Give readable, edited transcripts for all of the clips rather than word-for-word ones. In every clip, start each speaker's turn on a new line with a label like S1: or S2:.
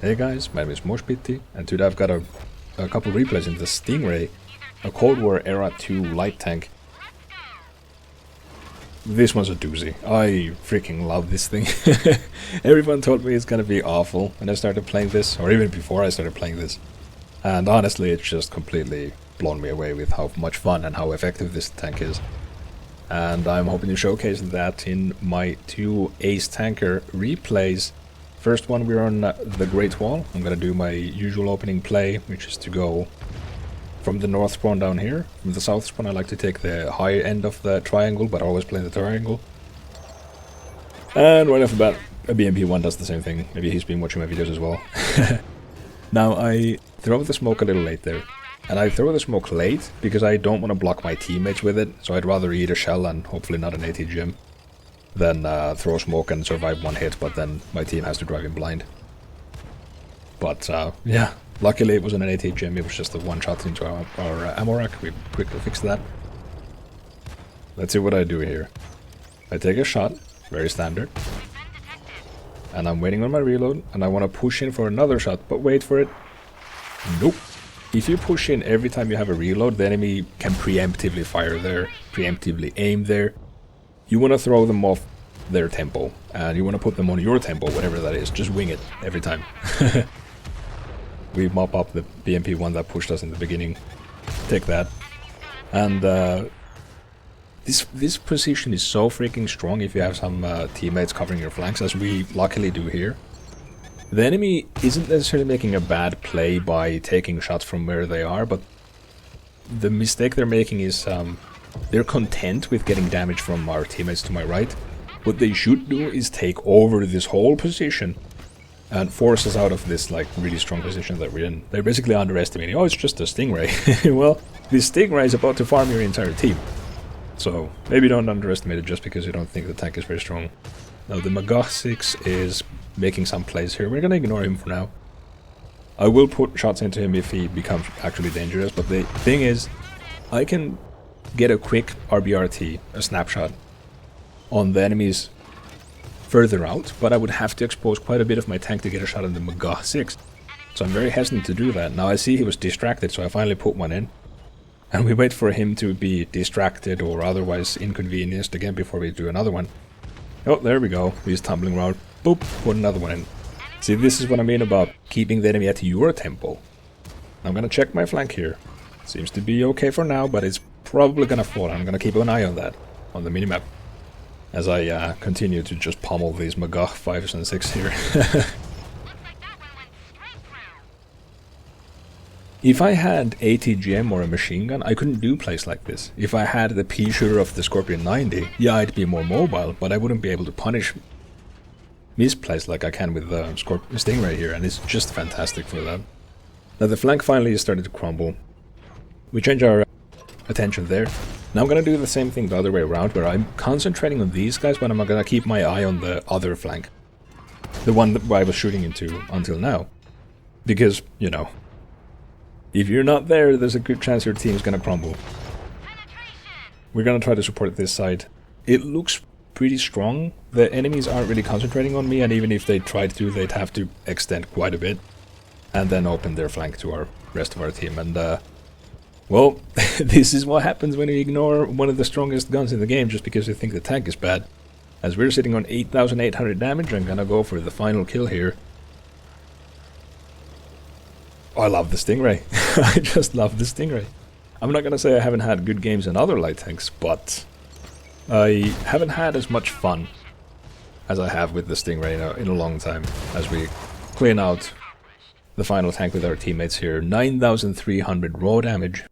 S1: Hey guys, my name is Moshpiti, and today I've got a couple replays in the Stingray, a Cold War Era 2 light tank. This one's a doozy. I freaking love this thing. Everyone told me it's gonna be awful when I started playing this, or even before I started playing this. And honestly, it's just completely blown me away with how much fun and how effective this tank is. And I'm hoping to showcase that in my two Ace Tanker replays. First one, we're on the Great Wall. I'm gonna do my usual opening play, which is to go from the north spawn down here. From the south spawn, I like to take the high end of the triangle, but I always play the triangle. And right off the bat, a BMP1 does the same thing. Maybe he's been watching my videos as well. Now, I throw the smoke a little late there. And I throw the smoke late because I don't want to block my teammates with it, so I'd rather eat a shell and hopefully not an ATGM than throw smoke and survive one hit, but then my team has to drive in blind. But yeah, luckily it wasn't an ATGM, it was just a one shot into our ammo rack. We quickly fixed that. Let's see what I do here. I take a shot, very standard. And I'm waiting on my reload, and I want to push in for another shot, but wait for it. Nope. If you push in every time you have a reload, the enemy can preemptively fire there, preemptively aim there. You want to throw them off their tempo, and you want to put them on your tempo, whatever that is. Just wing it every time. We mop up the BMP1 that pushed us in the beginning. Take that. And this position is so freaking strong if you have some teammates covering your flanks, as we luckily do here. The enemy isn't necessarily making a bad play by taking shots from where they are, but the mistake they're making is they're content with getting damage from our teammates to my right. What they should do is take over this whole position and force us out of this like really strong position that we're in. They're basically underestimating, oh, it's just a Stingray. Well, this Stingray is about to farm your entire team. So maybe don't underestimate it just because you don't think the tank is very strong. Now the WOTC is making some plays here. We're gonna ignore him for now. I will put shots into him if he becomes actually dangerous, but the thing is, I can get a quick RBRT, a snapshot, on the enemies further out, but I would have to expose quite a bit of my tank to get a shot on the WOTC. So I'm very hesitant to do that. Now I see he was distracted, so I finally put one in. And we wait for him to be distracted or otherwise inconvenienced again before we do another one. Oh, there we go. He's tumbling around. Boop, put another one in. See, this is what I mean about keeping the enemy at your tempo. I'm gonna check my flank here. Seems to be okay for now, but it's probably gonna fall. I'm gonna keep an eye on that, on the minimap, as I continue to just pummel these Magach 5s and 6 here. If I had ATGM or a machine gun, I couldn't do plays like this. If I had the P-shooter of the Scorpion 90, yeah, I'd be more mobile, but I wouldn't be able to punish misplays like I can with the Stingray here, and it's just fantastic for that. Now the flank finally is starting to crumble. We change our attention there. Now I'm gonna do the same thing the other way around, where I'm concentrating on these guys, but I'm gonna keep my eye on the other flank. The one that I was shooting into until now. Because, you know, if you're not there, there's a good chance your team's gonna crumble. We're gonna try to support this side. It looks pretty strong. The enemies aren't really concentrating on me, and even if they tried to, they'd have to extend quite a bit and then open their flank to our rest of our team. And well, this is what happens when you ignore one of the strongest guns in the game just because you think the tank is bad. As we're sitting on 8,800 damage, I'm gonna go for the final kill here. Oh, I love the Stingray. I just love the Stingray. I'm not gonna say I haven't had good games in other light tanks, but I haven't had as much fun as I have with the Stingray in a long time, as we clean out the final tank with our teammates here. 9,300 raw damage,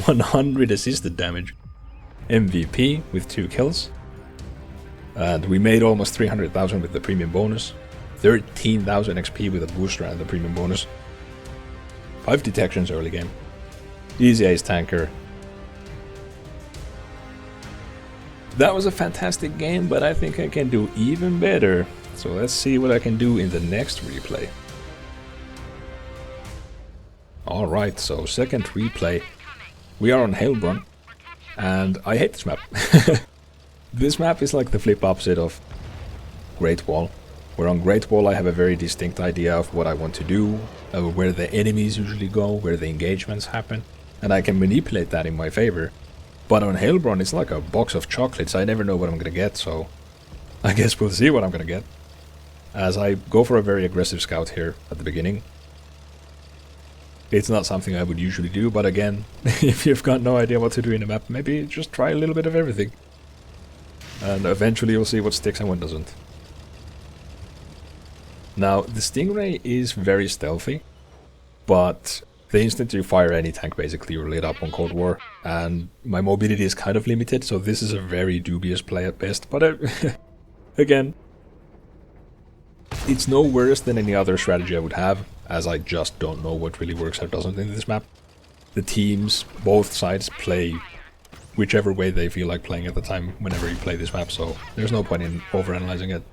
S1: 100 assisted damage, MVP with 2 kills, and we made almost 300,000 with the premium bonus, 13,000 XP with a booster and the premium bonus, 5 detections early game, easy ace tanker. That was a fantastic game, but I think I can do even better. So let's see what I can do in the next replay. Alright, so second replay. We are on Heilbronn, and I hate this map. This map is like the flip opposite of Great Wall. Where on Great Wall I have a very distinct idea of what I want to do, where the enemies usually go, where the engagements happen, and I can manipulate that in my favor. But on Heilbronn it's like a box of chocolates, I never know what I'm gonna get, so I guess we'll see what I'm gonna get. As I go for a very aggressive scout here at the beginning. It's not something I would usually do, but again, if you've got no idea what to do in a map, maybe just try a little bit of everything. And eventually you'll see what sticks and what doesn't. Now, the Stingray is very stealthy, but the instant you fire any tank, basically you're lit up on Cold War, and my mobility is kind of limited, so this is a very dubious play at best, but again, it's no worse than any other strategy I would have, as I just don't know what really works or doesn't in this map. The teams, both sides, play whichever way they feel like playing at the time whenever you play this map, so there's no point in overanalyzing it.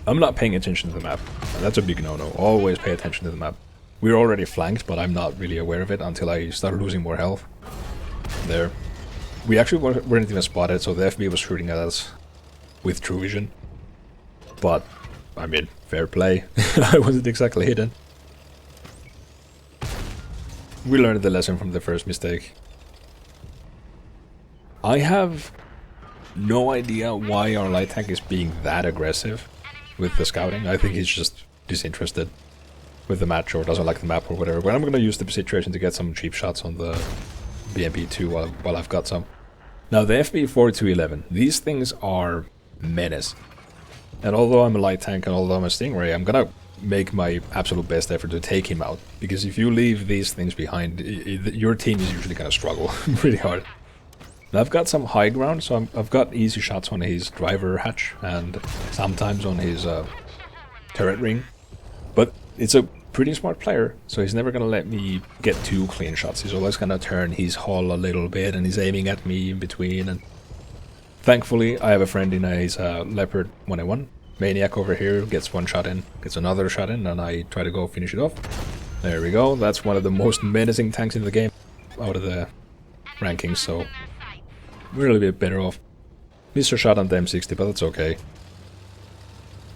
S1: I'm not paying attention to the map, and that's a big no-no. Always pay attention to the map. We're already flanked, but I'm not really aware of it until I start losing more health. There. We actually weren't even spotted, so the FB was shooting at us with true vision. But, I mean, fair play. I wasn't exactly hidden. We learned the lesson from the first mistake. I have no idea why our light tank is being that aggressive with the scouting. I think he's just disinterested with the match or doesn't like the map or whatever. But I'm going to use the situation to get some cheap shots on the BMP2 while I've got some. Now the FB4211, these things are menace. And although I'm a light tank and although I'm a Stingray, I'm going to make my absolute best effort to take him out. Because if you leave these things behind, your team is usually going to struggle pretty hard. Now I've got some high ground, so I've got easy shots on his driver hatch and sometimes on his turret ring. But it's a pretty smart player, so he's never going to let me get too clean shots. He's always going to turn his hull a little bit and he's aiming at me in between. And thankfully I have a friend in his Leopard 101. Maniac over here gets one shot in, gets another shot in, and I try to go finish it off. There we go, that's one of the most menacing tanks in the game out of the rankings, so we're a little bit better off. Missed a shot on the M60, but that's okay.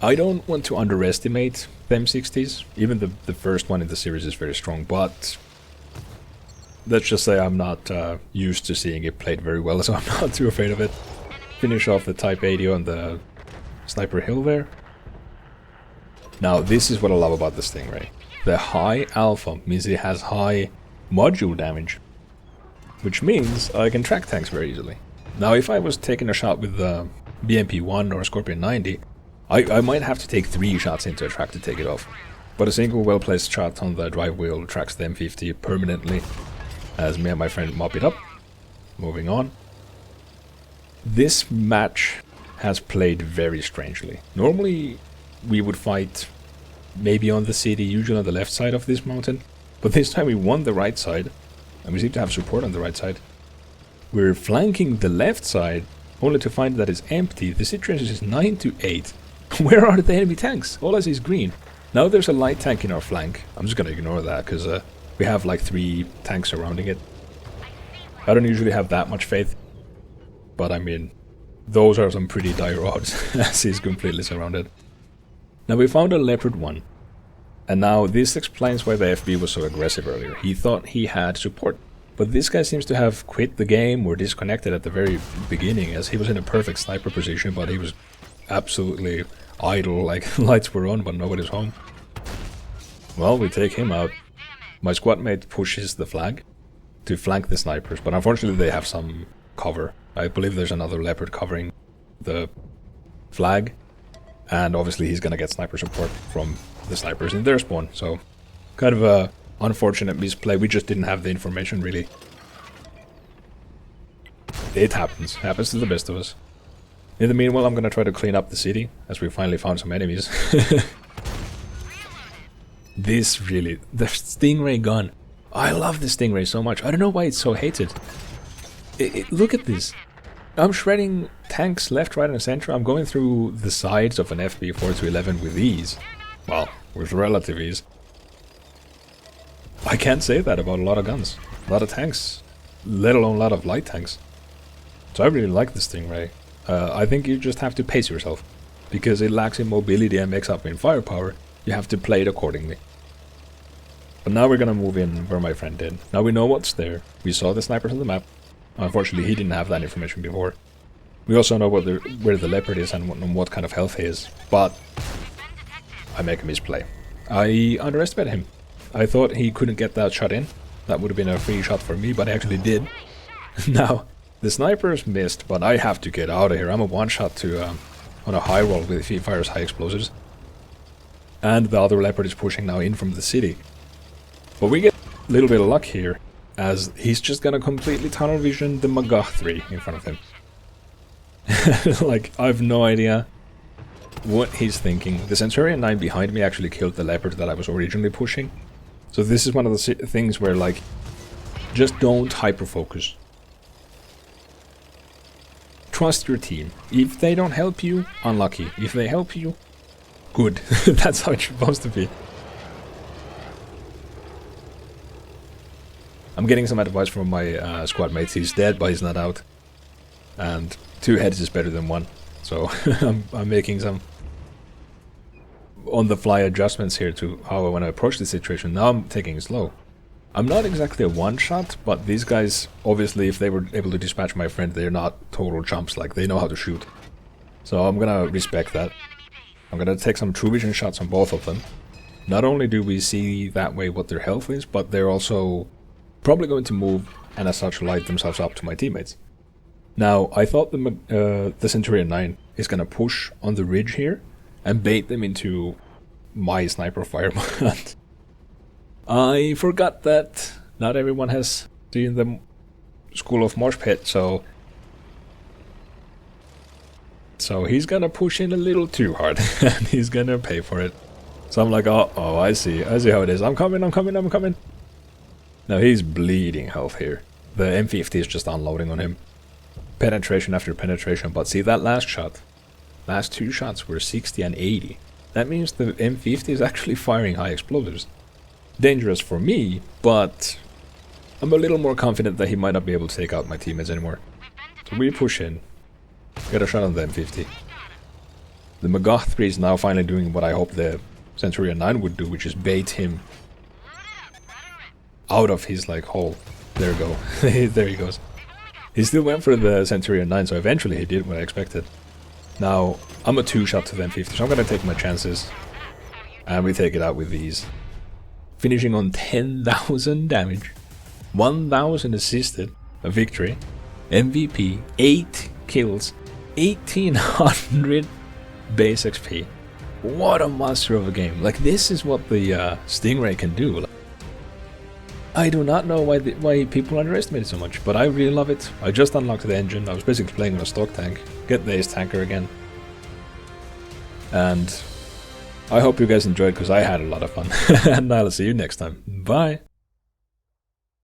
S1: I don't want to underestimate the M60s. Even the first one in the series is very strong, but let's just say I'm not used to seeing it played very well, so I'm not too afraid of it. Finish off the Type 80 on the Sniper Hill there. Now this is what I love about the Stingray. The high alpha means it has high module damage, which means I can track tanks very easily. Now if I was taking a shot with the BMP-1 or Scorpion 90, I might have to take 3 shots into a track to take it off. But a single well-placed shot on the drive wheel tracks the M50 permanently, as me and my friend mop it up. Moving on. This match has played very strangely. Normally we would fight maybe on the city, usually on the left side of this mountain, but this time we won the right side, and we seem to have support on the right side. We're flanking the left side, only to find that it's empty. The situation is 9-8. Where are the enemy tanks? All I see is green. Now there's a light tank in our flank. I'm just gonna ignore that, because we have like 3 tanks surrounding it. I don't usually have that much faith, but I mean, those are some pretty dire odds, as he's completely surrounded. Now we found a Leopard 1, and now this explains why the FB was so aggressive earlier. He thought he had support, but this guy seems to have quit the game or disconnected at the very beginning, as he was in a perfect sniper position, but he was absolutely idle, like lights were on but nobody's home. Well, we take him out. My squad mate pushes the flag to flank the snipers, but unfortunately they have some cover. I believe there's another Leopard covering the flag, and obviously he's gonna get sniper support from the snipers in their spawn, so kind of a unfortunate misplay. We just didn't have the information, really. It happens to the best of us. In the meanwhile, I'm gonna try to clean up the city, as we finally found some enemies. This really, the Stingray gun. I love the Stingray so much. I don't know why it's so hated. Look at this. I'm shredding tanks left, right and center. I'm going through the sides of an FB4211 with ease. Well, with relative ease. I can't say that about a lot of guns. A lot of tanks. Let alone a lot of light tanks. So I really like the Stingray. I think you just have to pace yourself. because it lacks in mobility and makes up in firepower. You have to play it accordingly. But now we're gonna move in where my friend did. Now we know what's there. We saw the snipers on the map. Unfortunately, he didn't have that information before. We also know where the leopard is and what kind of health he is. But I make a misplay. I underestimated him. I thought he couldn't get that shot in. That would have been a free shot for me, but I actually did. Now, the snipers missed, but I have to get out of here. I'm a one-shot to on a high roll if he fires high explosives. And the other leopard is pushing now in from the city. But we get a little bit of luck here, as he's just gonna completely tunnel vision the Magah 3 in front of him. Like, I have no idea what he's thinking. The Centurion 9 behind me actually killed the leopard that I was originally pushing. So this is one of the things where, like, just don't hyper-focus. Trust your team. If they don't help you, unlucky. If they help you, good. That's how it's supposed to be. I'm getting some advice from my squad mates. He's dead, but he's not out. And 2 heads is better than 1. So I'm making some on-the-fly adjustments here to how I want to approach the situation. Now I'm taking it slow. I'm not exactly a one-shot, but these guys, obviously, if they were able to dispatch my friend, they're not total chumps. Like, they know how to shoot. So I'm gonna respect that. I'm gonna take some true vision shots on both of them. Not only do we see that way what their health is, but they're also probably going to move and as such light themselves up to my teammates. Now, I thought the Centurion 9 is gonna push on the ridge here and bait them into my sniper fire, but I forgot that not everyone has seen the School of Marsh Pit, so he's gonna push in a little too hard, and he's gonna pay for it. So I'm like, oh, I see how it is. I'm coming. Now he's bleeding health here. The M50 is just unloading on him. Penetration after penetration, but see that last shot? Last 2 shots were 60 and 80. That means the M50 is actually firing high explosives. Dangerous for me, but I'm a little more confident that he might not be able to take out my teammates anymore. So we push in. Get a shot on the M50. The Magah 3 is now finally doing what I hope the Centurion 9 would do, which is bait him out of his, like, hole. There we go. There he goes. He still went for the Centurion 9, so eventually he did what I expected. Now, I'm a 2-shot to the M50, so I'm gonna take my chances. And we take it out with these. Finishing on 10,000 damage. 1,000 assisted. A victory. MVP. 8 kills. 1,800 base XP. What a monster of a game. Like, this is what the Stingray can do. I do not know why people underestimate it so much, but I really love it. I just unlocked the engine. I was basically playing on a stock tank. Get the ace tanker again. And I hope you guys enjoyed, because I had a lot of fun. And I'll see you next time. Bye!